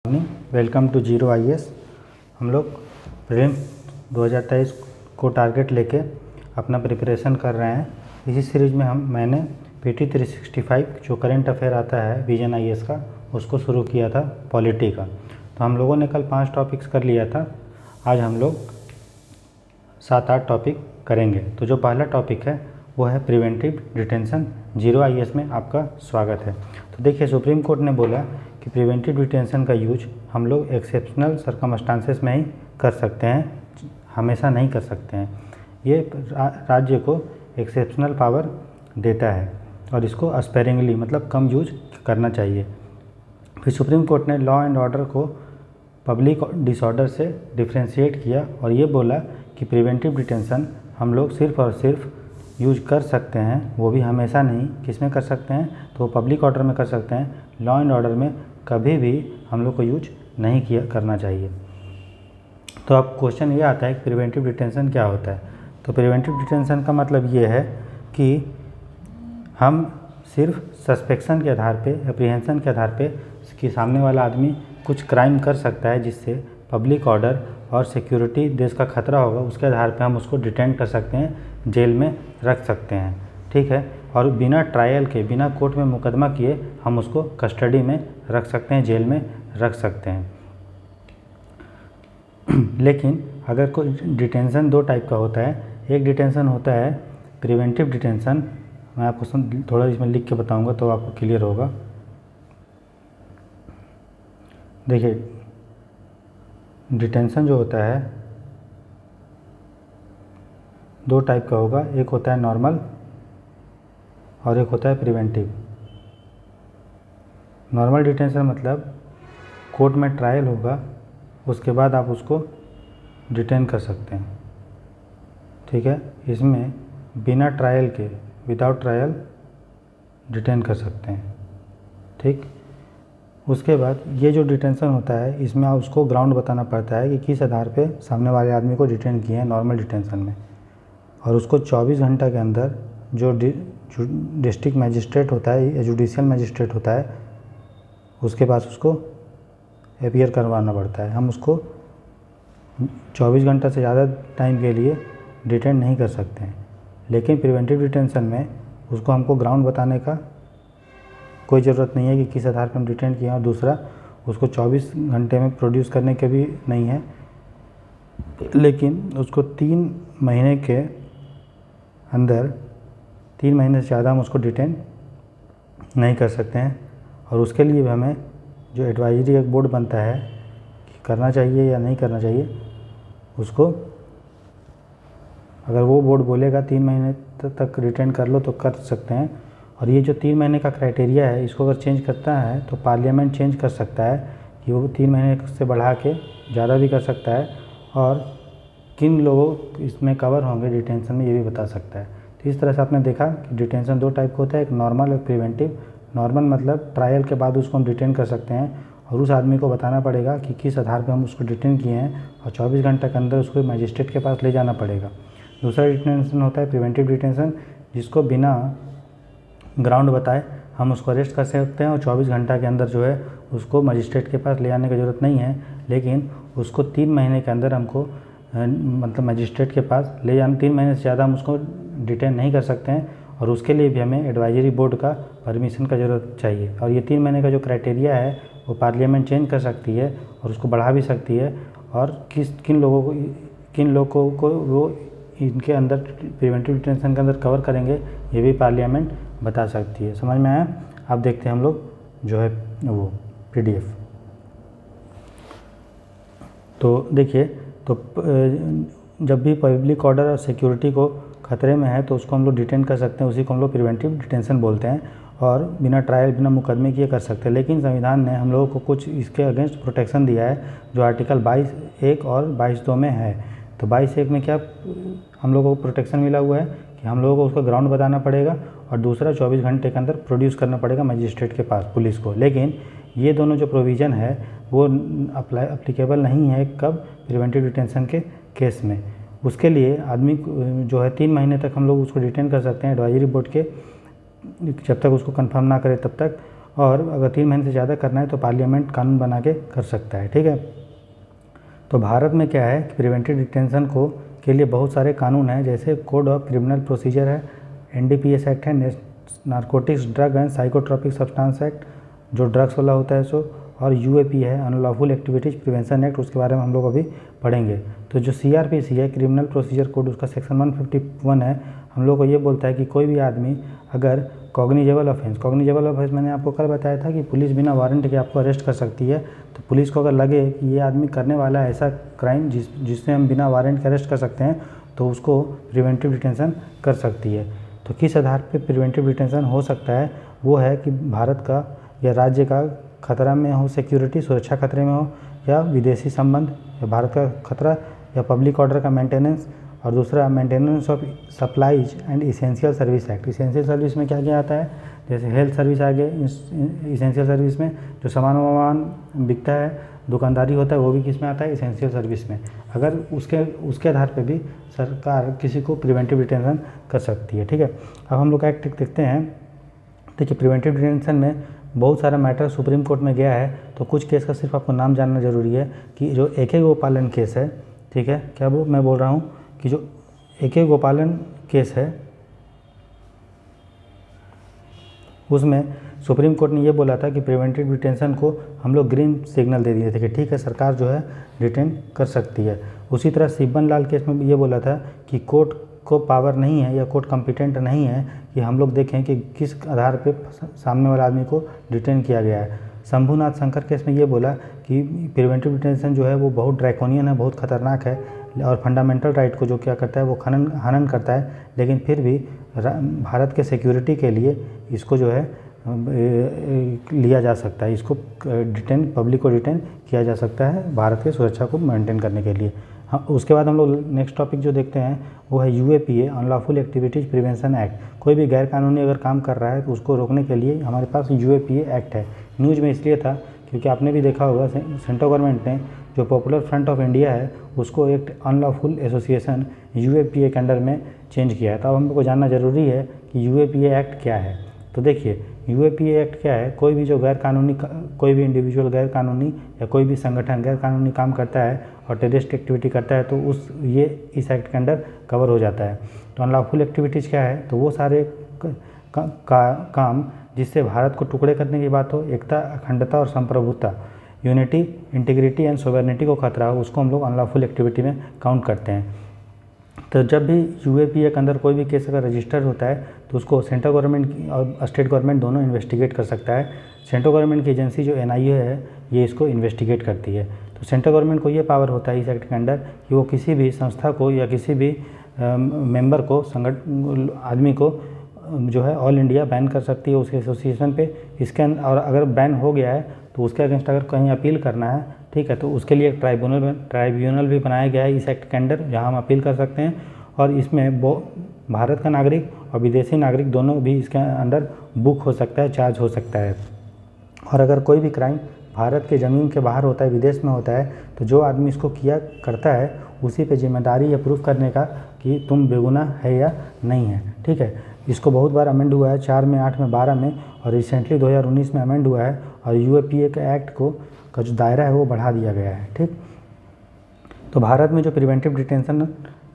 Welcome to zero IAS। हम लोग prelims 2023 को टारगेट लेके अपना प्रिपरेशन कर रहे हैं। इसी सीरीज़ में मैंने PT 365 जो करंट अफेयर आता है विजन IAS का, उसको शुरू किया था पॉलिटी का। तो हम लोगों ने कल 5 टॉपिक्स कर लिया था। आज हम लोग 7-8 टॉपिक करेंगे। तो जो पहला टॉपिक है वो है प्रिवेंटिव डिटेंशन। जीरो IAS में आपका स्वागत है। तो देखिए, सुप्रीम कोर्ट ने बोला कि प्रिवेंटिव डिटेंशन का यूज हम लोग एक्सेप्शनल सर्कमस्टांसेस में ही कर सकते हैं, हमेशा नहीं कर सकते हैं। ये राज्य को एक्सेप्शनल पावर देता है और इसको स्पेरिंगली मतलब कम यूज करना चाहिए। फिर सुप्रीम कोर्ट ने लॉ एंड ऑर्डर को पब्लिक डिसऑर्डर से डिफ्रेंशिएट किया और ये बोला कि प्रिवेंटिव डिटेंशन हम लोग सिर्फ़ और सिर्फ यूज कर सकते हैं, वो भी हमेशा नहीं। किस में कर सकते हैं? तो पब्लिक ऑर्डर में कर सकते हैं। लॉ एंड ऑर्डर में कभी भी हम लोग को यूज नहीं करना चाहिए। तो अब क्वेश्चन ये आता है कि प्रिवेंटिव डिटेंशन क्या होता है। तो प्रिवेंटिव डिटेंशन का मतलब ये है कि हम सिर्फ सस्पेक्शन के आधार पे, एप्रीहेंशन के आधार पे कि सामने वाला आदमी कुछ क्राइम कर सकता है जिससे पब्लिक ऑर्डर और सिक्योरिटी देश का खतरा होगा, उसके आधार पे हम उसको डिटेन कर सकते हैं, जेल में रख सकते हैं। ठीक है। और बिना ट्रायल के, बिना कोर्ट में मुकदमा किए हम उसको कस्टडी में रख सकते हैं, जेल में रख सकते हैं। लेकिन अगर कोई डिटेंशन 2 टाइप का होता है। एक डिटेंशन होता है प्रिवेंटिव डिटेंशन। मैं आपको थोड़ा इसमें लिख के बताऊंगा तो आपको क्लियर होगा। देखिए, डिटेंशन जो होता है 2 टाइप का होगा। एक होता है नॉर्मल और एक होता है प्रिवेंटिव। नॉर्मल डिटेंशन मतलब कोर्ट में ट्रायल होगा, उसके बाद आप उसको डिटेन कर सकते हैं। ठीक है। इसमें बिना ट्रायल के, विदाउट ट्रायल डिटेन कर सकते हैं। ठीक। उसके बाद ये जो डिटेंशन होता है, इसमें आप उसको ग्राउंड बताना पड़ता है कि किस आधार पे सामने वाले आदमी को डिटेन किए हैं नॉर्मल डिटेंशन में। और उसको 24 घंटा के अंदर जो डिस्ट्रिक्ट मजिस्ट्रेट होता है या जुडिशियल मजिस्ट्रेट होता है, उसके पास उसको अपीयर करवाना पड़ता है। हम उसको 24 घंटा से ज़्यादा टाइम के लिए डिटेन नहीं कर सकते हैं। लेकिन प्रिवेंटिव डिटेंशन में उसको हमको ग्राउंड बताने का कोई ज़रूरत नहीं है कि किस आधार पर हम डिटेन किए हैं, और दूसरा उसको 24 घंटे में प्रोड्यूस करने के भी नहीं है। लेकिन उसको 3 महीने के अंदर, 3 महीने से ज़्यादा हम उसको डिटेन नहीं कर सकते हैं। और उसके लिए भी हमें जो एडवाइजरी एक बोर्ड बनता है कि करना चाहिए या नहीं करना चाहिए, उसको अगर वो बोर्ड बोलेगा 3 महीने तक डिटेन कर लो तो कर सकते हैं। और ये जो 3 महीने का क्राइटेरिया है, इसको अगर चेंज करता है तो पार्लियामेंट चेंज कर सकता है कि वो 3 महीने से बढ़ा के ज़्यादा भी कर सकता है, और किन लोगों इसमें कवर होंगे डिटेंशन में, ये भी बता सकता है। तो इस तरह से आपने देखा कि डिटेंशन 2 टाइप का होता है, एक नॉर्मल और प्रिवेंटिव। नॉर्मल मतलब ट्रायल के बाद उसको हम डिटेन कर सकते हैं और उस आदमी को बताना पड़ेगा कि किस आधार पर हम उसको डिटेन किए हैं, और 24 घंटे के अंदर उसको मजिस्ट्रेट के पास ले जाना पड़ेगा। दूसरा डिटेंशन होता है प्रिवेंटिव डिटेंशन, जिसको बिना ग्राउंड बताए हम उसको अरेस्ट कर सकते हैं और 24 घंटा के अंदर जो है उसको मजिस्ट्रेट के पास ले जाने की ज़रूरत नहीं है। लेकिन उसको 3 महीने के अंदर हमको मतलब मजिस्ट्रेट के पास ले जाना, 3 महीने से ज़्यादा हम उसको डिटेन नहीं कर सकते हैं, और उसके लिए भी हमें एडवाइजरी बोर्ड का परमिशन का ज़रूरत चाहिए। और ये 3 महीने का जो क्राइटेरिया है वो पार्लियामेंट चेंज कर सकती है और उसको बढ़ा भी सकती है। और किन लोगों को वो इनके अंदर प्रिवेंटिव डिटेंशन के अंदर कवर करेंगे, ये भी पार्लियामेंट बता सकती है। समझ में आया? अब देखते हैं हम लोग जो है वो PDF। तो देखिए, तो जब भी पब्लिक ऑर्डर और सिक्योरिटी को खतरे में है तो उसको हम लोग डिटेन कर सकते हैं, उसी को हम लोग प्रिवेंटिव डिटेंशन बोलते हैं। और बिना ट्रायल, बिना मुकदमे किए कर सकते हैं। लेकिन संविधान ने हम लोगों को कुछ इसके अगेंस्ट प्रोटेक्शन दिया है, जो आर्टिकल 22(1) और 22(2) में है। तो 22(1) में क्या हम लोगों को प्रोटेक्शन मिला हुआ है कि हम लोगों को उसका ग्राउंड बताना पड़ेगा, और दूसरा 24 घंटे के अंदर प्रोड्यूस करना पड़ेगा मजिस्ट्रेट के पास, पुलिस को। लेकिन ये दोनों जो प्रोविज़न है वो अप्लीकेबल नहीं है कब? प्रिवेंटिव डिटेंशन के केस में। उसके लिए आदमी जो है 3 महीने तक हम लोग उसको डिटेन कर सकते हैं एडवाइजरी बोर्ड के, जब तक उसको कंफर्म ना करे तब तक। और अगर 3 महीने से ज़्यादा करना है तो पार्लियामेंट कानून बना के कर सकता है। ठीक है, तो भारत में क्या है कि प्रिवेंटिव डिटेंशन के लिए बहुत सारे कानून हैं, जैसे कोड ऑफ क्रिमिनल प्रोसीजर है, NDPS एक्ट है, narcotics drug and psychotropic substance act जो ड्रग्स वाला होता है सो, और UAP है अनलॉफुल एक्टिविटीज़ प्रिवेंशन एक्ट, उसके बारे में हम लोग अभी पढ़ेंगे। तो जो CRPC है क्रिमिनल प्रोसीजर कोड, उसका सेक्शन 151 है, हम लोग को ये बोलता है कि कोई भी आदमी अगर कॉग्निजेबल ऑफेंस मैंने आपको कल बताया था कि पुलिस बिना वारंट के आपको अरेस्ट कर सकती है। तो पुलिस को अगर लगे कि ये आदमी करने वाला है ऐसा क्राइम जिससे हम बिना वारंट के अरेस्ट कर सकते हैं, तो उसको प्रिवेंटिव डिटेंशन कर सकती है। तो किस आधार पे प्रिवेंटिव डिटेंशन हो सकता है, वो है कि भारत का या राज्य का खतरा में हो, सिक्योरिटी सुरक्षा खतरे में हो, या विदेशी संबंध, या भारत का खतरा, या पब्लिक ऑर्डर का मेंटेनेंस, और दूसरा maintenance of supplies and essential service act. Essential service में क्या क्या आता है, जैसे हेल्थ सर्विस आ गए इसेंशियल सर्विस में, जो सामान बिकता है, दुकानदारी होता है, वो भी किस में आता है, इसेंशियल सर्विस में। अगर उसके आधार पे भी सरकार किसी को प्रिवेंटिव डिटेंशन कर सकती है। ठीक है, अब हम लोग एक्ट देखते हैं। देखिए, प्रिवेंटिव डिटेंशन में बहुत सारा मैटर सुप्रीम कोर्ट में गया है, तो कुछ केस का सिर्फ आपको नाम जानना जरूरी है कि जो AK गोपालन केस है, ठीक है, क्या वो मैं बोल रहा हूँ कि जो AK गोपालन केस है उसमें सुप्रीम कोर्ट ने ये बोला था कि प्रिवेंटिव डिटेंशन को हम लोग ग्रीन सिग्नल दे दिए थे कि ठीक है, सरकार जो है डिटेन कर सकती है। उसी तरह सिब्बन लाल केस में भी ये बोला था कि कोर्ट को पावर नहीं है या कोर्ट कॉम्पिटेंट नहीं है कि हम लोग देखें कि किस आधार पे सामने वाले आदमी को डिटेन किया गया है। शंभुनाथ शंकर केस में ये बोला कि प्रिवेंटिव डिटेंशन जो है वो बहुत ड्रैकोनियन है, बहुत खतरनाक है, और फंडामेंटल राइट को जो क्या करता है वो हनन करता है, लेकिन फिर भी भारत के सिक्योरिटी के लिए इसको जो है लिया जा सकता है, इसको पब्लिक को डिटेन किया जा सकता है भारत की सुरक्षा को मेंटेन करने के लिए। हाँ, उसके बाद हम लोग नेक्स्ट टॉपिक जो देखते हैं वो है UAPA unlawful activities prevention act. कोई भी गैर कानूनी अगर काम कर रहा है तो उसको रोकने के लिए हमारे पास UAPA एक्ट है। न्यूज़ में इसलिए था क्योंकि आपने भी देखा होगा सेंट्रल गवर्नमेंट ने जो पॉपुलर फ्रंट ऑफ इंडिया है उसको एक अनलॉफुल एसोसिएशन UAPA के अंडर में चेंज किया है। तो अब हमको जानना ज़रूरी है कि UAPA एक्ट क्या है। तो देखिए, UAPA एक्ट क्या है, कोई भी जो कोई भी इंडिविजुअल गैर कानूनी या कोई भी संगठन गैर कानूनी काम करता है और टेररिस्ट एक्टिविटी करता है तो इस एक्ट के अंडर कवर हो जाता है। तो अनलॉफुल एक्टिविटीज़ क्या है, तो वो सारे काम जिससे भारत को टुकड़े करने की बात हो, एकता, अखंडता और संप्रभुता, यूनिटी, इंटीग्रिटी एंड सोवरेनिटी को खतरा हो, उसको हम लोग अनलॉफुल एक्टिविटी में काउंट करते हैं। तो जब भी UAPA के अंदर कोई भी केस अगर रजिस्टर्ड होता है तो उसको सेंट्रल गवर्नमेंट और स्टेट गवर्नमेंट दोनों इन्वेस्टिगेट कर सकता है। सेंट्रल गवर्नमेंट की एजेंसी जो NIA है ये इसको इन्वेस्टिगेट करती है। तो सेंट्रल गवर्नमेंट को ये पावर होता है इस एक्ट के अंडर कि वो किसी भी संस्था को या किसी भी मेंबर को आदमी को जो है ऑल इंडिया बैन कर सकती है उसके एसोसिएशन पे। और अगर बैन हो गया है तो उसके अगेंस्ट अगर कहीं अपील करना है, ठीक है, तो उसके लिए एक ट्राइब्यूनल भी बनाया गया है इस एक्ट के अंडर जहां हम अपील कर सकते हैं। और इसमें भारत का नागरिक और विदेशी नागरिक दोनों भी इसके अंडर बुक हो सकता है, चार्ज हो सकता है। और अगर कोई भी क्राइम भारत के ज़मीन के बाहर होता है, विदेश में होता है, तो जो आदमी इसको करता है उसी पे जिम्मेदारी या प्रूफ करने का कि तुम बेगुनाह है या नहीं है। ठीक है, इसको बहुत बार अमेंड हुआ है, 4 में, 8 में, 12 में, और रिसेंटली 2019 में अमेंड हुआ है। और UAPA के एक्ट का जो दायरा है वो बढ़ा दिया गया है। ठीक, तो भारत में जो प्रिवेंटिव डिटेंशन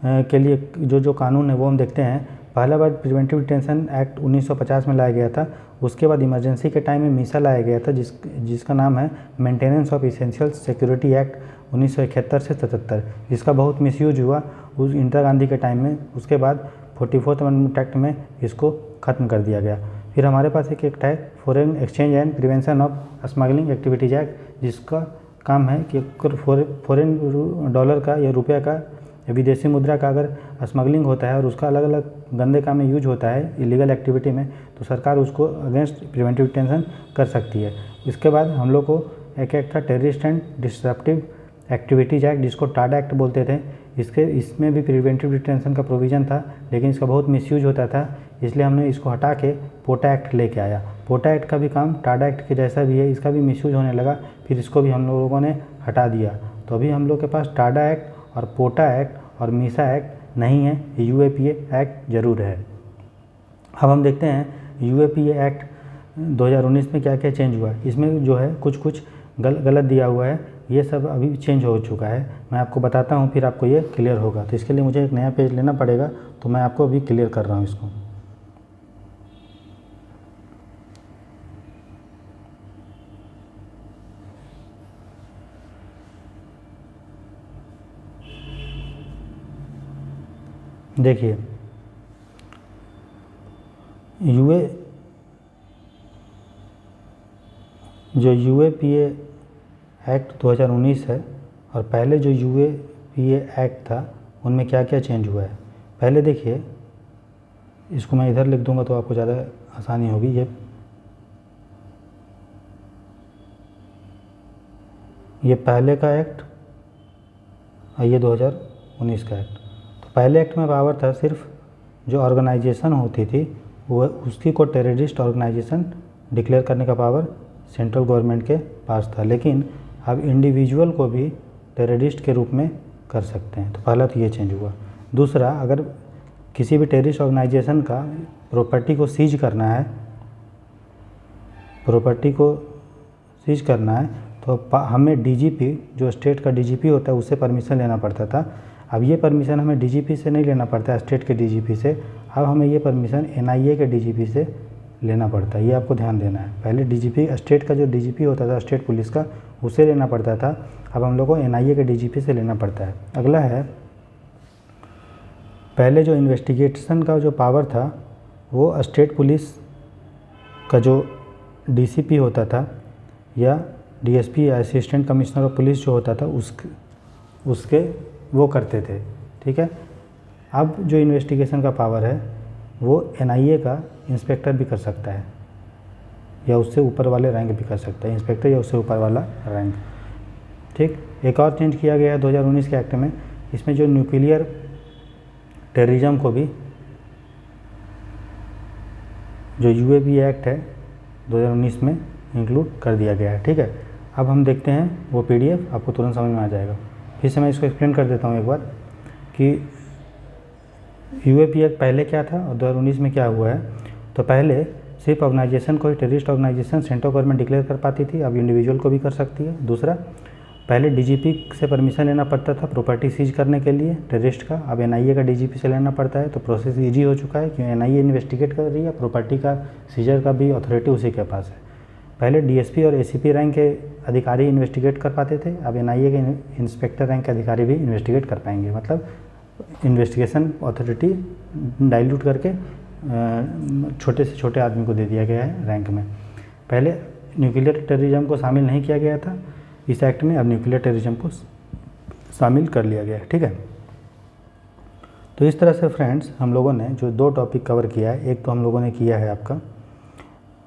के लिए जो कानून है वो हम देखते हैं। पहला बार प्रिवेंटिव डिटेंशन एक्ट 1950 में लाया गया था। उसके बाद इमरजेंसी के टाइम में MISA लाया गया था जिसका नाम है maintenance of essential security act 1971 से 77। इसका बहुत मिसयूज हुआ उस इंदिरा गांधी के टाइम में। उसके बाद 44th अमेंडमेंट एक्ट में इसको ख़त्म कर दिया गया। फिर हमारे पास एक एक्ट है foreign exchange and prevention of smuggling activities act, जिसका काम है कि फॉरेन डॉलर का या रुपये का या विदेशी मुद्रा का अगर स्मगलिंग होता है और उसका अलग अलग गंदे काम में यूज होता है इलीगल एक्टिविटी में, तो सरकार उसको अगेंस्ट प्रिवेंटिव डिटेंशन कर सकती है। इसके बाद हम लोग को एक एक्ट था terrorist and disruptive activities act, जिसको टाडा एक्ट बोलते थे। इसमें भी प्रिवेंटिव डिटेंशन का प्रोविज़न था, लेकिन इसका बहुत मिसयूज होता था, इसलिए हमने इसको हटा के पोटा एक्ट लेके आया। पोटा एक्ट का भी काम टाडा एक्ट के जैसा भी है, इसका भी मिसयूज होने लगा, फिर इसको भी हम लोगों ने हटा दिया। तो अभी हम लोग के पास टाडा एक्ट और पोटा एक्ट और MISA एक्ट नहीं है, UAPA एक्ट ज़रूर है। अब हम देखते हैं UAPA एक्ट 2019 में क्या क्या चेंज हुआ है। इसमें जो है कुछ कुछ गलत दिया हुआ है, ये सब अभी चेंज हो चुका है। मैं आपको बताता हूँ, फिर आपको ये क्लियर होगा। तो इसके लिए मुझे एक नया पेज लेना पड़ेगा, तो मैं आपको अभी क्लियर कर रहा हूँ इसको। देखिए यूएपीए एक्ट 2019 है, और पहले जो यूएपीए एक्ट था उनमें क्या क्या चेंज हुआ है। पहले देखिए, इसको मैं इधर लिख दूंगा तो आपको ज़्यादा आसानी होगी। ये पहले का एक्ट और ये 2019 का एक्ट। तो पहले एक्ट में पावर था सिर्फ जो ऑर्गेनाइजेशन होती थी वो उसकी को टेररिस्ट ऑर्गेनाइजेशन डिक्लेयर करने का पावर सेंट्रल गवर्नमेंट के पास था, लेकिन अब इंडिविजुअल को भी टेररिस्ट के रूप में कर सकते हैं। तो पहला तो ये चेंज हुआ। दूसरा, अगर किसी भी टेररिस्ट ऑर्गेनाइजेशन का प्रॉपर्टी को सीज करना है तो हमें डीजीपी, जो स्टेट का डीजीपी होता है, उससे परमिशन लेना पड़ता था। अब ये परमिशन हमें डीजीपी से नहीं लेना पड़ता है, स्टेट के डीजीपी से। अब हमें ये परमिशन एनआईए के डीजीपी से लेना पड़ता है। ये आपको ध्यान देना है। पहले डीजीपी, स्टेट का जो डीजीपी होता था स्टेट पुलिस का, उससे लेना पड़ता था। अब हम लोग को एनआईए के डीजीपी से लेना पड़ता है। अगला है, पहले जो इन्वेस्टिगेशन का जो पावर था वो स्टेट पुलिस का जो डीसीपी होता था या डीएसपी या असिस्टेंट कमिश्नर ऑफ पुलिस जो होता था उसके वो करते थे, ठीक है। अब जो इन्वेस्टिगेशन का पावर है वो एनआईए का इंस्पेक्टर भी कर सकता है, या उससे ऊपर वाले रैंक भी कर सकता है, इंस्पेक्टर या उससे ऊपर वाला रैंक, ठीक। एक और चेंज किया गया है 2019 के एक्ट में। इसमें जो न्यूक्लियर टेररिज्म को भी, जो यूएपी एक्ट है 2019 में इंक्लूड कर दिया गया है, ठीक है। अब हम देखते हैं वो पीडीएफ, आपको तुरंत समझ में आ जाएगा। फिर से मैं इसको एक्सप्लेन कर देता हूँ एक बार कि यूएपी एक्ट पहले क्या था और 2019 में क्या हुआ है। तो पहले सिर्फ ऑर्गेनाइजेशन को ही terrorist organisation central government declare कर पाती थी, अब इंडिविजुअल को भी कर सकती है। दूसरा, पहले डीजीपी से परमिशन लेना पड़ता था प्रॉपर्टी सीज करने के लिए टेररिस्ट का, अब एनआईए का डीजीपी से लेना पड़ता है। तो प्रोसेस ईजी हो चुका है, क्योंकि एनआईए इन्वेस्टिगेट कर रही है, प्रॉपर्टी का सीजर का भी अथॉरिटी उसी के पास है। पहले डीएसपी और एसीपी रैंक के अधिकारी इन्वेस्टिगेट कर पाते थे, अब एनआईए के इंस्पेक्टर रैंक के अधिकारी भी इन्वेस्टिगेट कर पाएंगे। मतलब इन्वेस्टिगेशन अथॉरिटी डाइल्यूट करके छोटे से छोटे आदमी को दे दिया गया है रैंक में। पहले न्यूक्लियर टेररिज्म को शामिल नहीं किया गया था इस एक्ट में, अब न्यूक्लियर टेररिज्म को शामिल कर लिया गया है, ठीक है। तो इस तरह से फ्रेंड्स हम लोगों ने जो दो टॉपिक कवर किया है, एक तो हम लोगों ने किया है आपका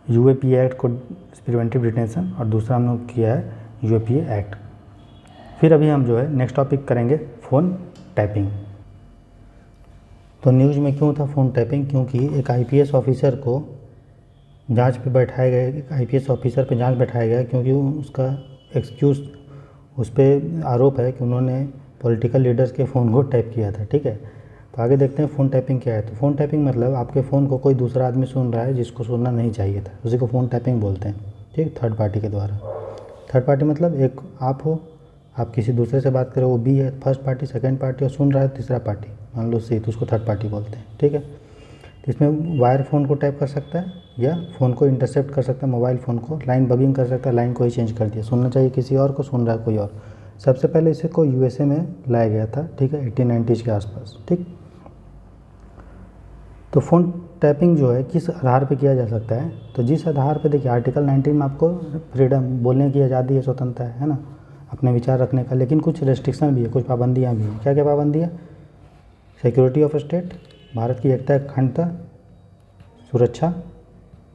यूएपी एक्ट को प्रिवेंटिव डिटेंशन, और दूसरा हम लोग किया है यूएपी एक्ट। फिर अभी हम जो है नेक्स्ट टॉपिक करेंगे फ़ोन टैपिंग। तो न्यूज़ में क्यों था फ़ोन टैपिंग? क्योंकि एक आईपीएस ऑफिसर को जांच पे बैठाया गया, एक आईपीएस ऑफिसर पे जांच बैठाया गया, क्योंकि उसका एक्सक्यूज़, उस पर आरोप है कि उन्होंने पॉलिटिकल लीडर्स के फ़ोन को टैप किया था, ठीक है। तो आगे देखते हैं फ़ोन टैपिंग क्या है। तो फ़ोन टैपिंग मतलब आपके फ़ोन को कोई दूसरा आदमी सुन रहा है जिसको सुनना नहीं चाहिए था, उसी को फ़ोन टैपिंग बोलते हैं, ठीक। थर्ड पार्टी के द्वारा। थर्ड पार्टी मतलब एक आप हो, आप किसी दूसरे से बात करें, वो बी है, फर्स्ट पार्टी, सेकंड पार्टी, और सुन रहा है तीसरा पार्टी, मान लो सी, तो उसको थर्ड पार्टी बोलते हैं, ठीक है। तो इसमें वायर फ़ोन को टैप कर सकता है या फ़ोन को इंटरसेप्ट कर सकता है, मोबाइल फ़ोन को लाइन बगिंग कर सकता है, लाइन को ही चेंज कर दिया, सुनना चाहिए किसी और को, सुन रहा है कोई और। सबसे पहले इसे को यूएसए में लाया गया था, ठीक है, 1890s के आसपास, ठीक। तो फ़ोन टैपिंग जो है किस आधार पे किया जा सकता है? तो जिस आधार पे, देखिए आर्टिकल 19 में आपको फ्रीडम, बोलने की आज़ादी है, स्वतंत्रता है ना, अपने विचार रखने का, लेकिन कुछ रेस्ट्रिक्शन भी है, कुछ पाबंदियाँ भी हैं। क्या क्या पाबंदियाँ? सिक्योरिटी ऑफ स्टेट, भारत की एकता, अखंडता, सुरक्षा,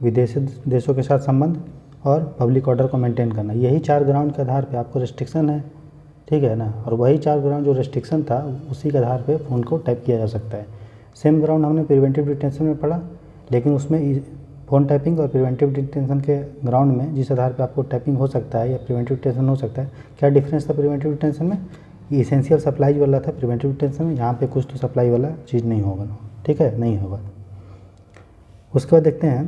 विदेशी देशों के साथ संबंध, और पब्लिक ऑर्डर को मेंटेन करना। यही 4 ग्राउंड के आधार पे आपको रेस्ट्रिक्शन है, ठीक है ना। और वही 4 ग्राउंड जो रेस्ट्रिक्शन था उसी के आधार पे फ़ोन को टैप किया जा सकता है। सेम ग्राउंड हमने प्रिवेंटिव डिटेंशन में पढ़ा, लेकिन उसमें फ़ोन टैपिंग और प्रिवेंटिव डिटेंशन के ग्राउंड में जिस आधार पे आपको टैपिंग हो सकता है या प्रिवेंटिव डिटेंशन हो सकता है, क्या डिफरेंस था प्रिवेंटिव डिटेंशन में? ये इसेंशियल सप्लाई वाला था प्रिवेंटिव डिटेंशन में, यहाँ पे कुछ तो सप्लाई वाला चीज़ नहीं होगा, ठीक है, नहीं होगा। उसके बाद देखते हैं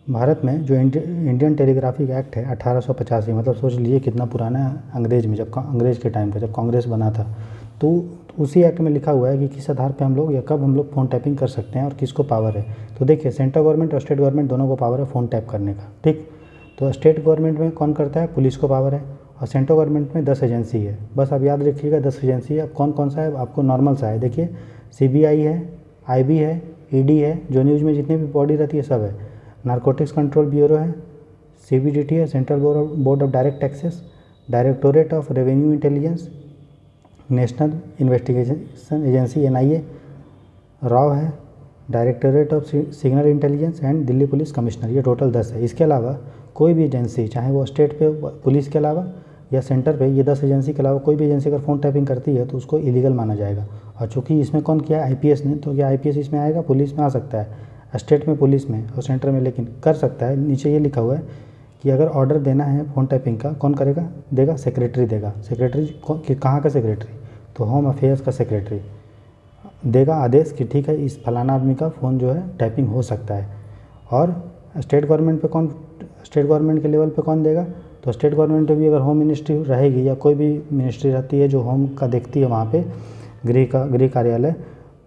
भारत में जो इंडियन टेलीग्राफिक एक्ट है 1885, मतलब सोच लीजिए कितना पुराना है, अंग्रेज में, जब अंग्रेज के टाइम पे जब कांग्रेस बना था, तो उसी एक्ट में लिखा हुआ है कि किस आधार पे हम लोग या कब हम लोग फ़ोन टैपिंग कर सकते हैं और किसको पावर है। तो देखिए सेंट्रल गवर्नमेंट और स्टेट गवर्नमेंट दोनों को पावर है फ़ोन टैप करने का, ठीक। तो स्टेट गवर्नमेंट में कौन करता है, पुलिस को पावर है, और सेंट्रल गवर्नमेंट में 10 एजेंसी है। बस आप याद रखिएगा 10 एजेंसी है। अब कौन कौन सा है आपको नॉर्मल सा है, देखिए CBI है, IB है, ED है, जो न्यूज़ में जितनी भी बॉडी रहती है सब है। नारकोटिक्स कंट्रोल ब्यूरो है, CBDT है, central board of direct taxes, directorate of revenue intelligence, national investigation agency NIA, राव है, directorate of signal intelligence and Delhi police commissioner. ये टोटल 10 है। इसके अलावा कोई भी एजेंसी, चाहे वो स्टेट पे पुलिस के अलावा या सेंटर पे, ये 10 एजेंसी के अलावा कोई भी एजेंसी अगर फ़ोन टैपिंग करती है तो उसको इलीगल माना जाएगा। और चूँकि इसमें कौन किया, IPS ने, तो क्या IPS इसमें आएगा, पुलिस में आ सकता है, स्टेट में पुलिस में और सेंटर में, लेकिन कर सकता है। नीचे ये लिखा हुआ है कि अगर ऑर्डर देना है फ़ोन टैपिंग का, कौन करेगा, देगा, सेक्रेटरी देगा। सेक्रेटरी कहाँ का सेक्रेटरी, तो होम अफेयर्स का सेक्रेटरी देगा आदेश कि ठीक है इस फलाना आदमी का फ़ोन जो है टैपिंग हो सकता है। और स्टेट गवर्नमेंट पे कौन, स्टेट गवर्नमेंट के लेवल पे कौन देगा, तो स्टेट गवर्नमेंट पे भी अगर होम मिनिस्ट्री रहेगी या कोई भी मिनिस्ट्री रहती है जो होम का देखती है, वहाँ पे गृह कार्यालय,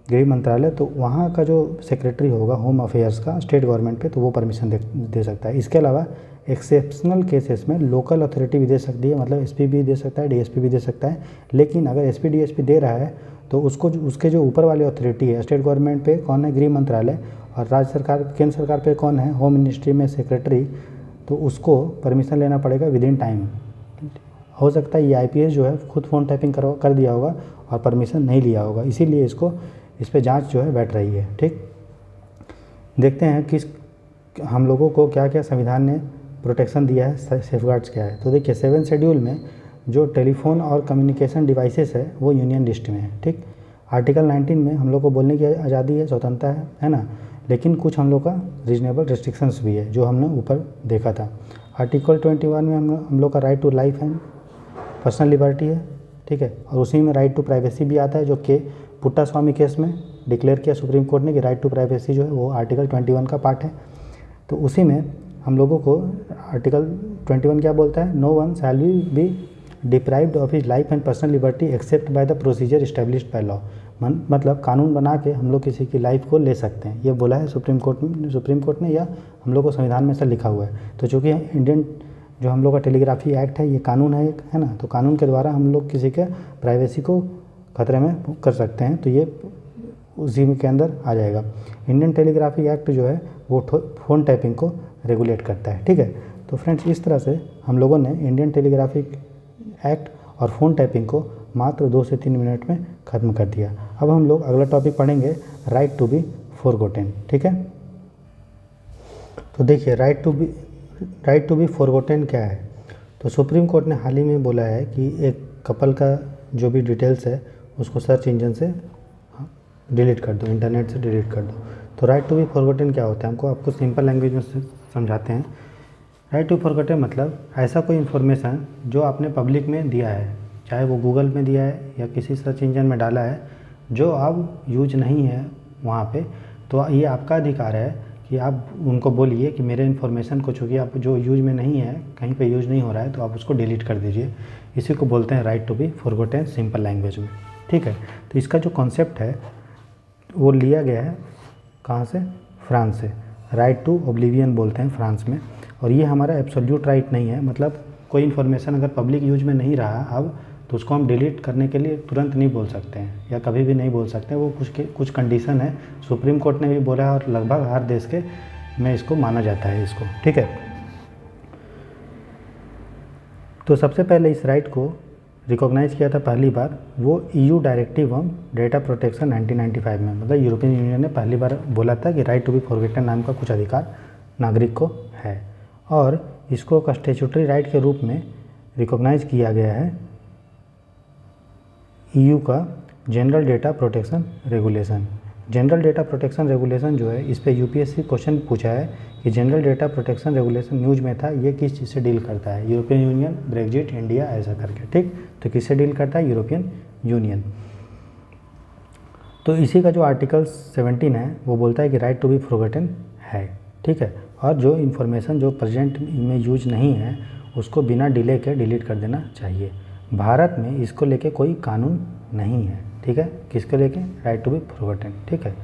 गृह मंत्रालय, तो वहाँ का जो सेक्रेटरी होगा होम अफेयर्स का स्टेट गवर्नमेंट पे, तो वो परमिशन दे सकता है। इसके अलावा एक्सेप्शनल केसेस में लोकल अथॉरिटी भी दे सकती है, मतलब SP भी दे सकता है, DSP भी दे सकता है। लेकिन अगर SP DSP दे रहा है तो उसको उसके जो ऊपर वाली अथॉरिटी है, स्टेट गवर्नमेंट पे कौन है, गृह मंत्रालय, और राज्य सरकार, केंद्र सरकार पे कौन है, होम मिनिस्ट्री में सेक्रेटरी, तो उसको परमिशन लेना पड़ेगा विदिन टाइम। हो सकता है ये IPS जो है खुद फ़ोन टैपिंग कर दिया होगा और परमिशन नहीं लिया होगा, इसीलिए इस पर जांच जो है बैठ रही है, ठीक। देखते हैं किस हम लोगों को क्या क्या संविधान ने प्रोटेक्शन दिया है, सेफगार्ड्स क्या है। तो देखिए 7 शेड्यूल में जो टेलीफोन और कम्युनिकेशन डिवाइसेस है वो यूनियन लिस्ट में है, ठीक। आर्टिकल 19 में हम लोग को बोलने की आज़ादी है, स्वतंत्रता है ना, लेकिन कुछ हम लोग का रीजनेबल रिस्ट्रिक्शंस भी है जो हमने ऊपर देखा था। आर्टिकल 21 में हम लोग का right to life and personal liberty है, ठीक है, और उसी में राइट टू प्राइवेसी भी आता है, जो कि पुट्टास्वामी केस में डिक्लेयर किया सुप्रीम कोर्ट ने कि राइट टू प्राइवेसी जो है वो आर्टिकल 21 का पार्ट है। तो उसी में हम लोगों को आर्टिकल 21 क्या बोलता है, no one shall be deprived of his life and personal liberty except by the procedure established by law. मतलब कानून बना के हम लोग किसी की लाइफ को ले सकते हैं, ये बोला है सुप्रीम कोर्ट ने या हम लोग को संविधान में से लिखा हुआ है। तो चूँकि इंडियन जो हम लोग का टेलीग्राफी एक्ट है ये कानून है एक, है ना, तो कानून के द्वारा हम लोग किसी के प्राइवेसी को खतरे में कर सकते हैं, तो ये उसी के अंदर आ जाएगा। इंडियन टेलीग्राफी एक्ट जो है वो फ़ोन टैपिंग को रेगुलेट करता है, ठीक है। तो फ्रेंड्स इस तरह से हम लोगों ने इंडियन टेलीग्राफिक एक्ट और फ़ोन टैपिंग को मात्र 2 से 3 मिनट में ख़त्म कर दिया। अब हम लोग अगला टॉपिक पढ़ेंगे, राइट टू बी फॉरगॉटेन, ठीक है। तो देखिए राइट टू बी फॉरगॉटेन क्या है। तो सुप्रीम कोर्ट ने हाल ही में बोला है कि एक कपल का जो भी डिटेल्स है उसको सर्च इंजन से डिलीट कर दो, इंटरनेट से डिलीट कर दो। तो राइट टू बी फॉरगॉटेन क्या होता है, आपको सिंपल लैंग्वेज में समझाते हैं। राइट टू फॉरगॉटेन मतलब ऐसा कोई इन्फॉर्मेशन जो आपने पब्लिक में दिया है, चाहे वो गूगल में दिया है या किसी सर्च इंजन में डाला है, जो अब यूज नहीं है वहाँ पे, तो ये आपका अधिकार है कि आप उनको बोलिए कि मेरे इन्फॉर्मेशन को, चूँकि आप जो यूज में नहीं है, कहीं पे यूज नहीं हो रहा है, तो आप उसको डिलीट कर दीजिए। इसी को बोलते हैं right to be forgotten simple language में, ठीक है। तो इसका जो कॉन्सेप्ट है वो लिया गया है कहाँ से, फ्रांस से। राइट टू ओब्लिवियन बोलते हैं फ्रांस में। और ये हमारा एब्सोल्यूट राइट नहीं है, मतलब कोई इन्फॉर्मेशन अगर पब्लिक यूज में नहीं रहा अब, तो उसको हम डिलीट करने के लिए तुरंत नहीं बोल सकते हैं या कभी भी नहीं बोल सकते। वो कुछ कंडीशन है, सुप्रीम कोर्ट ने भी बोला है और लगभग हर देश के में इसको माना जाता है इसको, ठीक है। तो सबसे पहले इस राइट को रिकॉग्नाइज़ किया था पहली बार वो EU directive on data protection 1995 में, मतलब यूरोपियन यूनियन ने पहली बार बोला था कि राइट टू बी फॉरगॉटेन नाम का कुछ अधिकार नागरिक को है, और इसको स्टैट्यूटरी राइट के रूप में रिकॉग्नाइज़ किया गया है EU का general data protection regulation. General data protection regulation जो है, इस पे UPSC क्वेश्चन पूछा है कि general data protection regulation news में था, ये किस चीज़ से डील करता है, यूरोपियन यूनियन, ब्रेग्जिट, इंडिया, ऐसा करके, ठीक। तो किससे डील करता है, यूरोपियन यूनियन। तो इसी का जो आर्टिकल 17 है वो बोलता है कि राइट टू बी फॉरगॉटेन है, ठीक है। और जो इन्फॉर्मेशन जो प्रेजेंट में यूज नहीं है उसको बिना डिले के डिलीट कर देना चाहिए। भारत में इसको लेके कोई कानून नहीं है, ठीक है। किसको लेके? राइट टू बी फॉरगॉटन, ठीक है।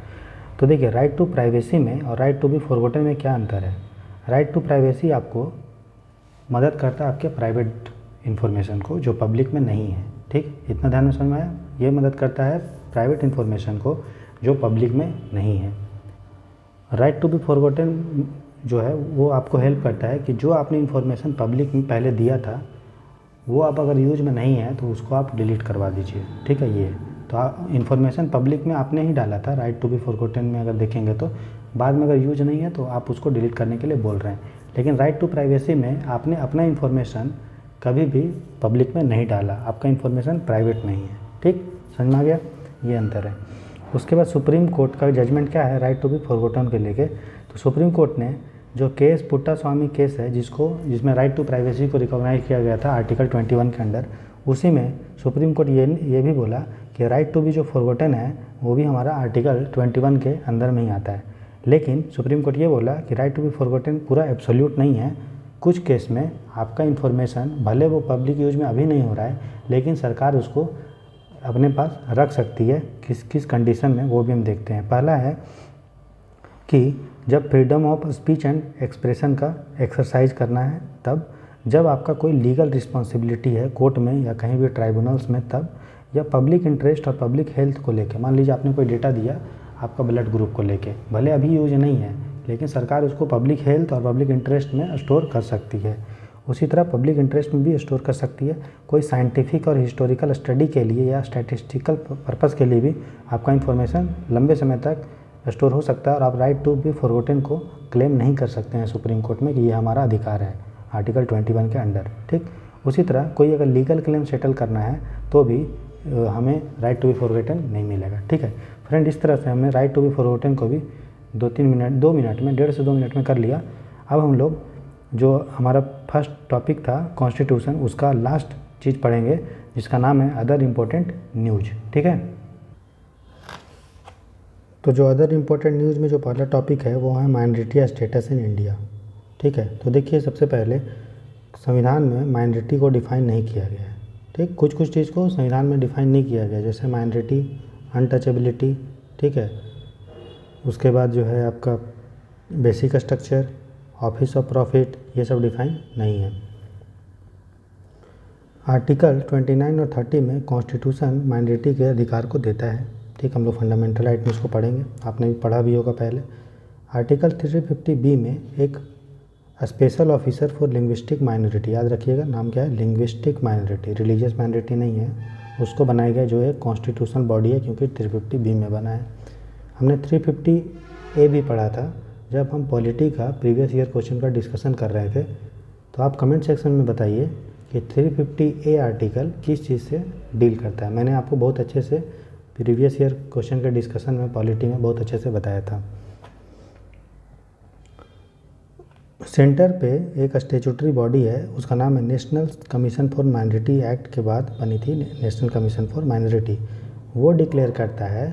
तो देखिए, राइट टू प्राइवेसी में और राइट टू बी फॉरगॉटन में क्या अंतर है? राइट टू प्राइवेसी आपको मदद करता है आपके प्राइवेट इन्फॉर्मेशन को जो पब्लिक में नहीं है, ठीक। इतना ध्यान में समझ में आया? ये मदद करता है प्राइवेट इन्फॉर्मेशन को जो पब्लिक में नहीं है। राइट टू बी फॉरगॉटन जो है वो आपको हेल्प करता है कि जो आपने इन्फॉर्मेशन पब्लिक में पहले दिया था वो आप अगर यूज में नहीं है तो उसको आप डिलीट करवा दीजिए, ठीक है। ये तो इन्फॉर्मेशन पब्लिक में आपने ही डाला था राइट टू बी फॉरगॉटन में, अगर देखेंगे तो बाद में अगर यूज नहीं है तो आप उसको डिलीट करने के लिए बोल रहे हैं। लेकिन राइट टू प्राइवेसी में आपने अपना इन्फॉर्मेशन कभी भी पब्लिक में नहीं डाला, आपका इन्फॉर्मेशन प्राइवेट नहीं है, ठीक। समझ में आ गया? ये अंतर है। उसके बाद सुप्रीम कोर्ट का जजमेंट क्या है राइट टू बी फॉरगॉटन के लेके? तो सुप्रीम कोर्ट ने जो केस पुट्टास्वामी केस है जिसमें राइट टू प्राइवेसी को रिकॉग्नाइज किया गया था आर्टिकल 21 के अंडर, उसी में सुप्रीम कोर्ट ये भी बोला कि राइट टू बी जो फॉरगॉटन है वो भी हमारा आर्टिकल 21 के अंदर में ही आता है। लेकिन सुप्रीम कोर्ट ये बोला कि राइट टू बी फॉरगॉटन पूरा एब्सोल्यूट नहीं है। कुछ केस में आपका इन्फॉर्मेशन भले वो पब्लिक यूज में अभी नहीं हो रहा है लेकिन सरकार उसको अपने पास रख सकती है। किस किस कंडीशन में वो भी हम देखते हैं। पहला है कि जब freedom of speech and expression का एक्सरसाइज करना है तब, जब आपका कोई लीगल रिस्पॉन्सिबिलिटी है कोर्ट में या कहीं भी ट्राइब्यूनल्स में तब, या पब्लिक इंटरेस्ट और पब्लिक हेल्थ को लेके। मान लीजिए आपने कोई डेटा दिया आपका ब्लड ग्रुप को लेके, भले अभी यूज नहीं है लेकिन सरकार उसको पब्लिक हेल्थ और पब्लिक इंटरेस्ट में स्टोर कर सकती है। उसी तरह पब्लिक इंटरेस्ट में भी स्टोर कर सकती है। कोई साइंटिफिक और हिस्टोरिकल स्टडी के लिए या स्टैटिस्टिकल पर्पस के लिए भी आपका इन्फॉर्मेशन लंबे समय तक स्टोर हो सकता है और आप राइट टू बी फॉरगॉटन को क्लेम नहीं कर सकते हैं सुप्रीम कोर्ट में कि ये हमारा अधिकार है आर्टिकल 21 के अंडर, ठीक। उसी तरह कोई अगर लीगल क्लेम सेटल करना है तो भी हमें राइट टू बी फॉरगॉटन नहीं मिलेगा, ठीक है। फ्रेंड, इस तरह से हमने राइट टू बी फॉरगॉटन को भी 2 मिनट में 1.5 से 2 मिनट में कर लिया। अब हम लोग जो हमारा फर्स्ट टॉपिक था कॉन्स्टिट्यूशन, उसका लास्ट चीज़ पढ़ेंगे जिसका नाम है अदर इम्पोर्टेंट न्यूज, ठीक है। तो जो अदर इम्पोर्टेंट न्यूज़ में जो पहला टॉपिक है वो है माइनॉरिटी स्टेटस इन इंडिया, ठीक है। तो देखिए, सबसे पहले संविधान में माइनॉरिटी को डिफ़ाइन नहीं किया गया है, ठीक। कुछ चीज़ को संविधान में डिफ़ाइन नहीं किया गया, जैसे माइनॉरिटी, अनटचेबिलिटी, ठीक है। उसके बाद जो है आपका basic structure, office of profit, ये सब डिफ़ाइन नहीं है। आर्टिकल 29 और 30 में कॉन्स्टिट्यूशन माइनॉरिटी के अधिकार को देता है, ठीक। हम लोग फंडामेंटल राइट में इसको पढ़ेंगे, आपने भी पढ़ा भी होगा पहले। आर्टिकल 350B में एक special officer for linguistic minority, याद रखिएगा नाम क्या है, लिंग्विस्टिक माइनॉरिटी, रिलीजियस माइनॉरिटी नहीं है, उसको बनाया गया जो एक कॉन्स्टिट्यूशनल बॉडी है क्योंकि 350B में बना है। हमने 350A भी पढ़ा था जब हम पॉलिटी का प्रीवियस ईयर क्वेश्चन का डिस्कशन कर रहे थे। तो आप कमेंट सेक्शन में बताइए कि 350A आर्टिकल किस चीज़ से डील करता है। मैंने आपको बहुत अच्छे से प्रीवियस ईयर क्वेश्चन के डिस्कशन में पॉलिटी में बहुत अच्छे से बताया था। सेंटर पे एक स्टेचुटरी बॉडी है, उसका नाम है national commission for minority act के बाद बनी थी नेशनल कमीशन फॉर माइनॉरिटी। वो डिक्लेयर करता है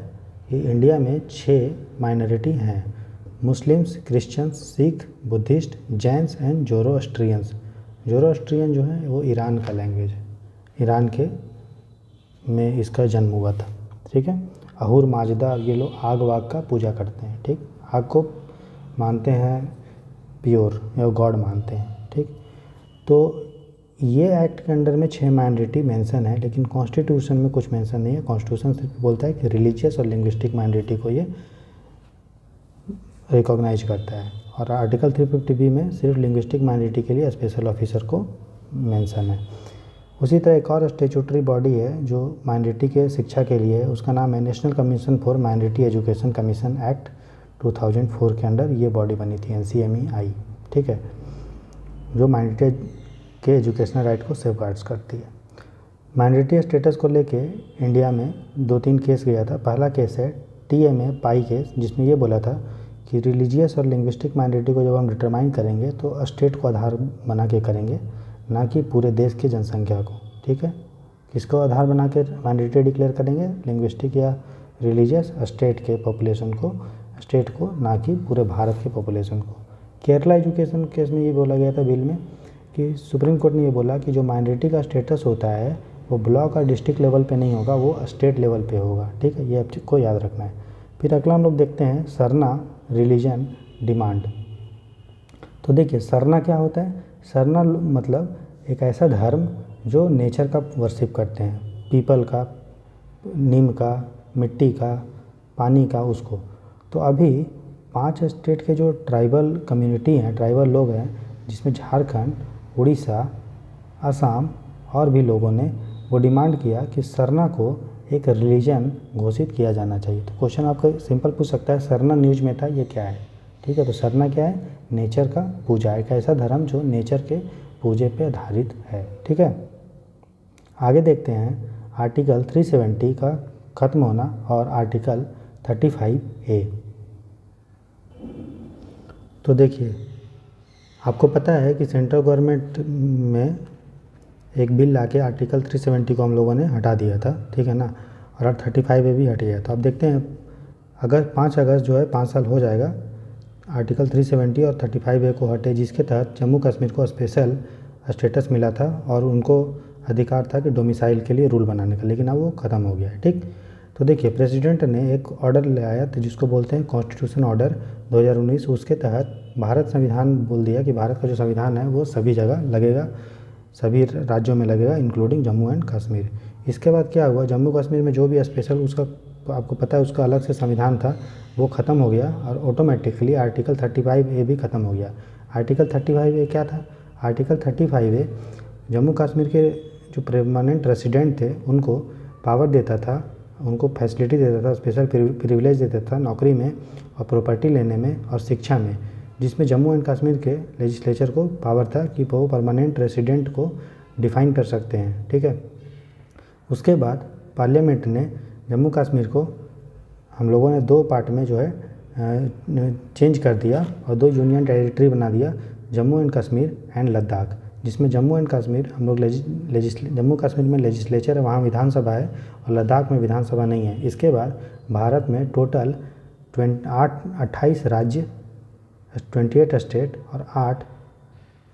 कि इंडिया में 6 माइनॉरिटी हैं, Muslims, Christians, Sikh, Buddhist, Jains and Zoroastrians. Zoroastrian जो है वो ईरान का लैंग्वेज है, ईरान के में इसका जन्म हुआ था, ठीक है। अहूर माजदा, ये लोग आग वाग का पूजा करते हैं, ठीक। आग को मानते हैं प्योर या गॉड मानते हैं, ठीक। तो ये एक्ट के अंडर में 6 माइनॉरिटी मेंशन है, लेकिन कॉन्स्टिट्यूशन में कुछ मेंशन नहीं है। कॉन्स्टिट्यूशन सिर्फ बोलता है कि रिलीजियस और लिंग्विस्टिक माइनॉरिटी को ये रिकॉग्नाइज करता है। और आर्टिकल 350B में सिर्फ लिंग्विस्टिक माइनॉरिटी के लिए स्पेशल ऑफिसर को मेंशन है। उसी तरह एक और स्टेचुटरी बॉडी है जो माइनॉरिटी के शिक्षा के लिए है, उसका नाम है national commission for minority education commission act 2004 के अंडर ये बॉडी बनी थी, NCMEI, ठीक है, जो माइनॉरिटी के एजुकेशनल राइट को सेफगार्ड्स करती है। माइनॉरिटी स्टेटस को लेके इंडिया में 2-3 केस गया था। पहला केस है TMA पाई केस, जिसमें ये बोला था कि रिलीजियस और लिंग्विस्टिक माइनॉरिटी को जब हम डिटरमाइन करेंगे तो स्टेट को आधार बना के करेंगे, ना कि पूरे देश की जनसंख्या को, ठीक है। किसको आधार बना के माइनॉरिटी डिक्लेयर करेंगे, लिंग्विस्टिक या रिलीजियस, स्टेट के पॉपुलेशन को, स्टेट को, ना कि पूरे भारत के पॉपुलेशन को। केरला एजुकेशन केस में ये बोला गया था बिल में कि सुप्रीम कोर्ट ने ये बोला कि जो माइनॉरिटी का स्टेटस होता है वो ब्लॉक और डिस्ट्रिक्ट लेवल पे नहीं होगा, वो स्टेट लेवल पे होगा। ठीक है, ये आपको याद रखना है। फिर अगला हम लोग देखते हैं सरना रिलीजन डिमांड। तो देखिए सरना क्या होता है? सरना मतलब एक ऐसा धर्म जो नेचर का वर्शिप करते हैं, पीपल का, नीम का, मिट्टी का, पानी का, उसको। तो अभी 5 स्टेट के जो ट्राइबल कम्युनिटी हैं, ट्राइबल लोग हैं, जिसमें झारखंड, उड़ीसा, असम और भी लोगों ने वो डिमांड किया कि सरना को एक रिलीजन घोषित किया जाना चाहिए। तो क्वेश्चन आपका सिंपल पूछ सकता है, सरना न्यूज में था, ये क्या है? ठीक है, तो सरना क्या है? नेचर का पूजा, एक ऐसा धर्म जो नेचर के पूजे पे आधारित है। ठीक है, आगे देखते हैं आर्टिकल 370 का ख़त्म होना और आर्टिकल 35A। तो देखिए आपको पता है कि सेंट्रल गवर्नमेंट में एक बिल लाके आर्टिकल 370 को हम लोगों ने हटा दिया था, ठीक है ना, और 35A भी हट गया। तो अब देखते हैं अगर 5 अगस्त जो है 5 साल हो जाएगा आर्टिकल 370 और 35A को हटे, जिसके तहत जम्मू कश्मीर को स्पेशल स्टेटस मिला था और उनको अधिकार था कि डोमिसाइल के लिए रूल बनाने का, लेकिन अब वो ख़त्म हो गया है। ठीक, तो देखिए प्रेसिडेंट ने एक ऑर्डर ले आया था जिसको बोलते हैं कॉन्स्टिट्यूशन ऑर्डर 2019। उसके तहत भारत संविधान बोल दिया कि भारत का जो संविधान है वो सभी जगह लगेगा, सभी राज्यों में लगेगा, इंक्लूडिंग जम्मू एंड कश्मीर। इसके बाद क्या हुआ, जम्मू कश्मीर में जो भी स्पेशल उसका आपको पता है उसका अलग से संविधान था, वो ख़त्म हो गया और ऑटोमेटिकली आर्टिकल 35A भी ख़त्म हो गया। आर्टिकल 35A क्या था? आर्टिकल 35A जम्मू कश्मीर के जो परमानेंट रेसिडेंट थे उनको पावर देता था, उनको फैसिलिटी देता था, स्पेशल प्रिविलेज देता था नौकरी में और प्रॉपर्टी लेने में और शिक्षा में, जिसमें जम्मू एंड कश्मीर के लेजिस्लेचर को पावर था कि वो परमानेंट रेसिडेंट को डिफ़ाइन कर सकते हैं। ठीक है, उसके बाद पार्लियामेंट ने जम्मू कश्मीर को हम लोगों ने 2 पार्ट में जो है चेंज कर दिया और 2 यूनियन टेरिटरी बना दिया, जम्मू एंड कश्मीर एंड लद्दाख, जिसमें जम्मू एंड कश्मीर हम लोग जम्मू कश्मीर में लेजिस्लेचर है, वहाँ विधानसभा है, और लद्दाख में विधानसभा नहीं है। इसके बाद भारत में टोटल 28 राज्य, 28 स्टेट और 8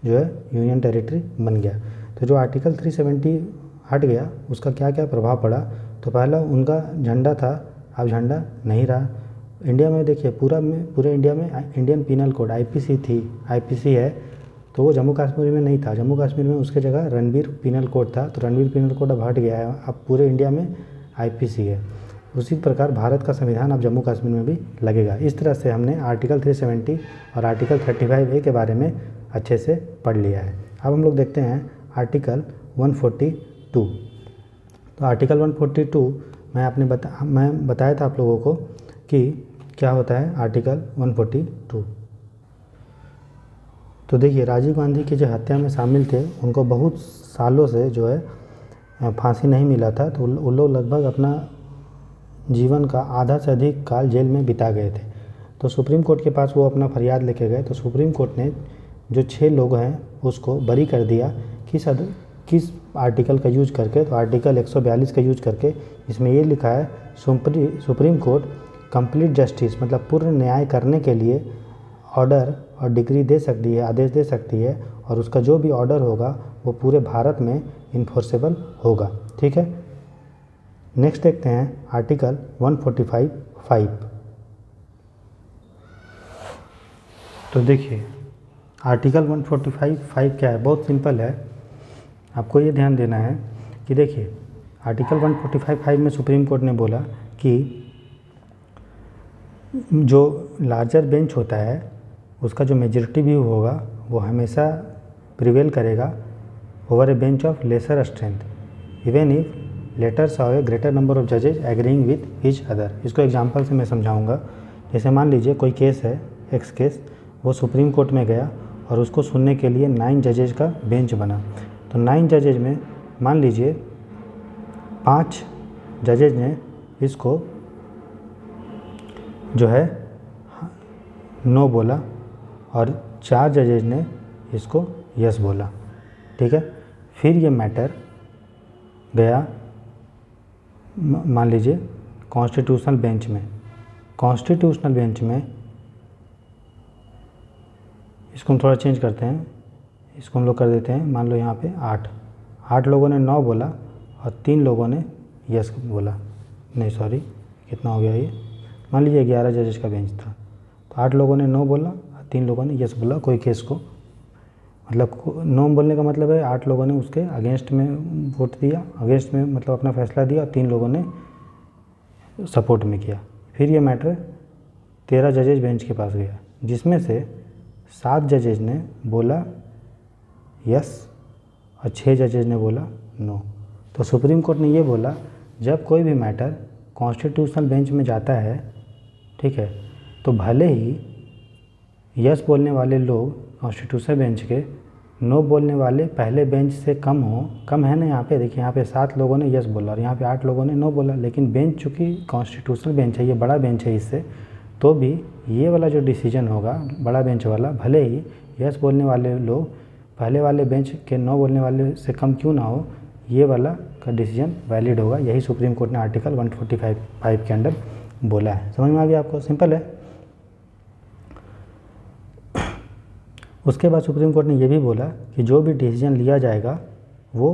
जो है यूनियन टेरिटरी बन गया। तो जो आर्टिकल 370 हट गया उसका क्या क्या प्रभाव पड़ा? तो पहला उनका झंडा था, अब झंडा नहीं रहा। इंडिया में देखिए पूरे इंडिया में इंडियन पीनल कोड IPC थी, IPC है, तो वो जम्मू कश्मीर में नहीं था। जम्मू कश्मीर में उसके जगह रणवीर पीनल कोड था, तो रणवीर पीनल कोड अब हट गया है, अब पूरे इंडिया में IPC है। उसी प्रकार भारत का संविधान अब जम्मू कश्मीर में भी लगेगा। इस तरह से हमने आर्टिकल 370 और आर्टिकल 35A के बारे में अच्छे से पढ़ लिया है। अब हम लोग देखते हैं आर्टिकल 142। तो आर्टिकल 142 मैं बताया था आप लोगों को कि क्या होता है आर्टिकल 142। तो देखिए राजीव गांधी की जो हत्या में शामिल थे उनको बहुत सालों से जो है फांसी नहीं मिला था, तो उन लोग लगभग अपना जीवन का आधा से अधिक काल जेल में बिता गए थे। तो सुप्रीम कोर्ट के पास वो अपना फरियाद लेके गए, तो सुप्रीम कोर्ट ने जो 6 लोग हैं उसको बरी कर दिया। किस आर्टिकल का यूज करके? तो आर्टिकल 142 का यूज करके। इसमें ये लिखा है सुप्रीम कोर्ट कंप्लीट जस्टिस मतलब पूर्ण न्याय करने के लिए ऑर्डर और डिग्री दे सकती है, आदेश दे सकती है, और उसका जो भी ऑर्डर होगा वो पूरे भारत में इन्फोर्सेबल होगा। ठीक है, नेक्स्ट देखते हैं आर्टिकल 145(5). तो देखिए आर्टिकल 145(5) क्या है? बहुत सिंपल है, आपको ये ध्यान देना है कि देखिए आर्टिकल 145(5) में सुप्रीम कोर्ट ने बोला कि जो लार्जर बेंच होता है उसका जो मेजॉरिटी व्यू होगा वो हमेशा प्रिवेल करेगा over a bench of lesser strength even if letters of a greater number of जजेज एग्रीइंग विथ ईच अदर। इसको एग्जांपल से मैं समझाऊंगा। जैसे मान लीजिए कोई केस है, एक्स केस, वो सुप्रीम कोर्ट में गया और उसको सुनने के लिए 9 जजेज का बेंच बना। तो 9 जजेज में मान लीजिए 5 जजेज ने इसको जो है नो बोला और 4 जजेज ने इसको यस बोला। ठीक है, फिर ये मैटर गया मान लीजिए कॉन्स्टिट्यूशनल बेंच में। कॉन्स्टिट्यूशनल बेंच में इसको हम थोड़ा चेंज करते हैं, इसको हम लोग कर देते हैं मान लो यहाँ पे 8 लोगों ने 9 बोला और 3 लोगों ने यस बोला, नहीं सॉरी कितना हो गया ये, मान लीजिए 11 जजेस का बेंच था, तो 8 लोगों ने 9 बोला और 3 लोगों ने यस बोला कोई केस को, मतलब 9 बोलने का मतलब है 8 लोगों ने उसके अगेंस्ट में वोट दिया, अगेंस्ट में मतलब अपना फैसला दिया और 3 लोगों ने सपोर्ट में किया। फिर ये मैटर 13 जजेज बेंच के पास गया, जिसमें से 7 जजेज ने बोला यस और 6 जजेज ने बोला नो। तो सुप्रीम कोर्ट ने ये बोला जब कोई भी मैटर कॉन्स्टिट्यूशनल बेंच में जाता है, ठीक है, तो भले ही यस बोलने वाले लोग कॉन्स्टिट्यूशनल बेंच के, नो बोलने वाले पहले बेंच से कम हो, कम है ना यहाँ पे, देखिए यहाँ पे 7 लोगों ने यस बोला और यहाँ पे 8 लोगों ने नो बोला, लेकिन बेंच चूँकि कॉन्स्टिट्यूशनल बेंच है, ये बड़ा बेंच है, इससे तो भी ये वाला जो डिसीजन होगा बड़ा बेंच वाला, भले ही यस बोलने वाले लोग पहले वाले बेंच के नो बोलने वाले से कम क्यों ना हो, ये वाला का डिसीजन वैलिड होगा। यही सुप्रीम कोर्ट ने आर्टिकल 145 के अंडर बोला है। समझ में आ गया आपको? सिंपल है। उसके बाद सुप्रीम कोर्ट ने ये भी बोला कि जो भी डिसीजन लिया जाएगा वो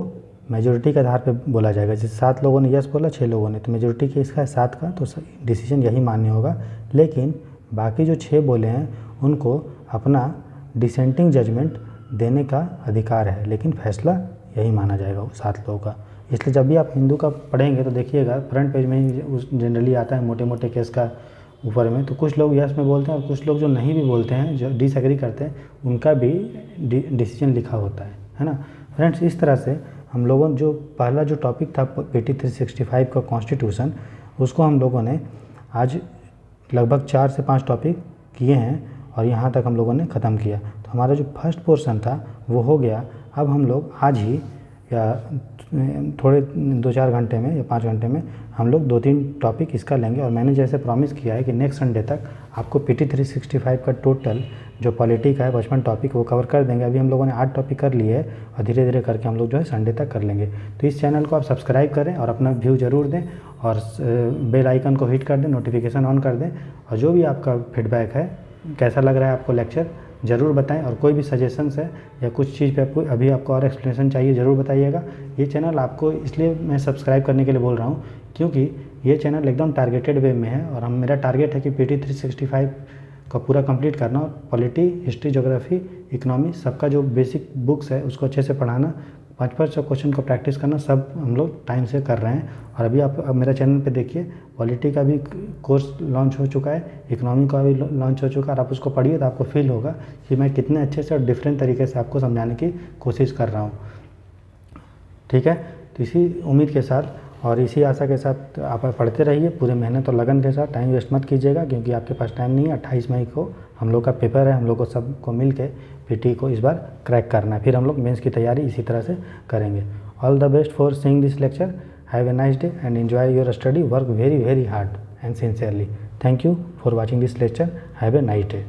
मेजोरिटी के आधार पर बोला जाएगा। जैसे 7 लोगों ने यस बोला, 6 लोगों ने, तो मेजोरिटी के इसका है 7 का, तो डिसीजन यही मान्य होगा। लेकिन बाकी जो 6 बोले हैं उनको अपना डिसेंटिंग जजमेंट देने का अधिकार है, लेकिन फैसला यही माना जाएगा वो 7 लोगों का। इसलिए जब भी आप हिंदू का पढ़ेंगे तो देखिएगा फ्रंट पेज में ही जनरली आता है मोटे मोटे केस का ऊपर में, तो कुछ लोग यस में बोलते हैं और कुछ लोग जो नहीं भी बोलते हैं, जो डिसएग्री करते हैं, उनका भी डिसीजन लिखा होता है ना फ्रेंड्स। इस तरह से हम लोगों जो पहला जो टॉपिक था PT 365 का कॉन्स्टिट्यूशन, उसको हम लोगों ने आज लगभग 4 से 5 टॉपिक किए हैं और यहाँ तक हम लोगों ने ख़त्म किया। तो हमारा जो फर्स्ट पोर्शन था वो हो गया। अब हम लोग आज ही या थोड़े 2-4 घंटे में या 5 घंटे में हम लोग 2-3 टॉपिक इसका लेंगे, और मैंने जैसे प्रॉमिस किया है कि नेक्स्ट संडे तक आपको PT 365 का टोटल जो पॉलिटी का है 55 टॉपिक वो कवर कर देंगे। अभी हम लोगों ने 8 टॉपिक कर लिए हैं और धीरे धीरे करके हम लोग जो है संडे तक कर लेंगे। तो इस चैनल को आप सब्सक्राइब करें और अपना व्यू ज़रूर दें और बेल आइकन को हिट कर दें, नोटिफिकेशन ऑन कर दें, और जो भी आपका फीडबैक है, कैसा लग रहा है आपको लेक्चर, ज़रूर बताएं। और कोई भी सजेशंस है या कुछ चीज़ पे अभी आपको और एक्सप्लेनेशन चाहिए, ज़रूर बताइएगा। ये चैनल आपको इसलिए मैं सब्सक्राइब करने के लिए बोल रहा हूँ क्योंकि ये चैनल एकदम टारगेटेड वे में है और मेरा टारगेट है कि PT 365 का पूरा कंप्लीट करना, और पॉलिटी, हिस्ट्री, ज्योग्राफी, इकोनॉमी सबका जो बेसिक बुक्स है उसको अच्छे से पढ़ाना, 5-5 क्वेश्चन को प्रैक्टिस करना, सब हम लोग टाइम से कर रहे हैं। और अभी आप मेरा चैनल पे देखिए, पॉलिटी का भी कोर्स लॉन्च हो चुका है, इकोनॉमी का भी लॉन्च हो चुका है, और आप उसको पढ़िए तो आपको फील होगा कि मैं कितने अच्छे से और डिफरेंट तरीके से आपको समझाने की कोशिश कर रहा हूँ। ठीक है, तो इसी उम्मीद के साथ और इसी आशा के साथ आप पढ़ते रहिए पूरे मेहनत और लगन के साथ। टाइम वेस्ट मत कीजिएगा क्योंकि आपके पास टाइम नहीं है। 28 मई को हम लोग का पेपर है, हम लोग को सबको मिल के PT को इस बार क्रैक करना है, फिर हम लोग मेंस की तैयारी इसी तरह से करेंगे। All the best for seeing this lecture. Have a nice day and enjoy your study. Work very hard and sincerely. Thank you for watching this lecture. Have a nice day.